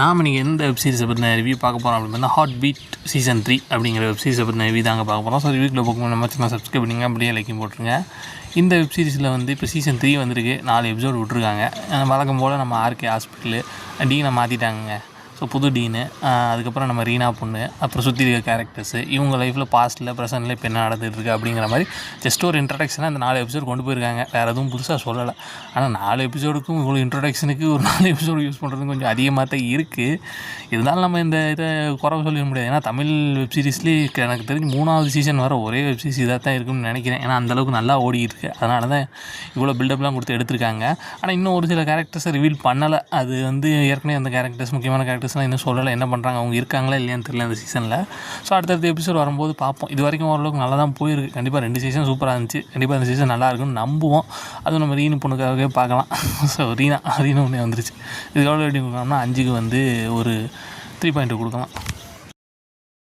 நாம் இன்றைக்கி எந்த வெப் சீரிஸை பற்றின ரிவ்யூ பார்க்க போகிறோம் அப்படின்னு பார்த்தா ஹார்ட் பீட் சீசன் 3 அப்படிங்கிற வெப் சீரிஸை பற்றின ரிவ்யூ தாங்க பார்க்க போகிறோம். ஸோ ரிவ்யூக்கில் போகும் நம்ம சேனல் சப்ஸ்கிரைப் பண்ணிங்க, அப்படியே லைக்கும் போட்டுருங்க. இந்த வெப் சீரிஸில் வந்து இப்போ சீசன் 3 வந்திருக்கு, 4 எபிசோடு விட்ருக்காங்க. வழக்கம் போல் நம்ம ஆர்கே ஹாஸ்பிட்டலு டீனை மாற்றிட்டாங்க. ஸோ புது டீனு, அதுக்கப்புறம் நம்ம ரீனா பொண்ணு, அப்புறம் சுற்றி இருக்க கேரக்டர்ஸு, இவங்க லைஃப்பில் பாஸ்ட்டில் ப்ரெசென்ட்டில் இப்போ என்ன நடந்துகிட்ருக்கு அப்படிங்கிற மாதிரி ஜஸ்ட் ஒரு இன்ட்ரடக்ஷனாக இந்த 4 எபிசோடு கொண்டு போயிருக்காங்க. வேறு எதுவும் புதுசாக சொல்லலை. ஆனால் 4 எபிசோடுக்கும் இவ்வளோ இன்ட்ரடக்ஷனுக்கு ஒரு 4 எபிசோடு யூஸ் பண்ணுறது கொஞ்சம் அதிகமாக தான் இருக்குது. இருந்தாலும் நம்ம இந்த இதை குறவு சொல்லிட முடியாது. ஏன்னா தமிழ் வெப் சீரிஸ்லேயே எனக்கு தெரிஞ்சு 3வது சீசன் வர ஒரே வெப் சீரிஸ் இதாக தான் இருக்குன்னு நினைக்கிறேன். ஏன்னா அந்தளவுக்கு நல்லா ஓடிக்கிட்டு இருக்குது. அதனால தான் இவ்வளோ பில்டப்லாம் கொடுத்து எடுத்திருக்காங்க. ஆனால் இன்னும் ஒரு சில கேரக்டர்ஸை ரிவீல் பண்ணலை. அது வந்து ஏற்கனவே அந்த கேரக்டர்ஸ், முக்கியமான கேரக்டர்ஸ்லாம் இன்னும் சொல்லலை. என்ன பண்ணுறாங்க, அவங்க இருக்காங்களா இல்லையான்னு தெரியல இந்த சீசனில். ஸோ அடுத்தடுத்த எபிசோட் வரும்போது பார்ப்போம். இது வரைக்கும் ஓரளவுக்கு நல்லா தான் போயிருக்கு. கண்டிப்பாக 2 சீசன் சூப்பராக இருந்துச்சு. கண்டிப்பாக இந்த சீசன் நல்லா இருக்குன்னு நம்புவோம். அதுவும் நம்ம ரீனு பொண்ணுக்காகவே பார்க்கலாம். ஸோ ரீனா ஒன்றே வந்துருச்சு. இது எவ்வளோ ரேட்டிங் கொடுக்கலாம்னா 5க்கு வந்து ஒரு 3.2 கொடுக்கலாம்.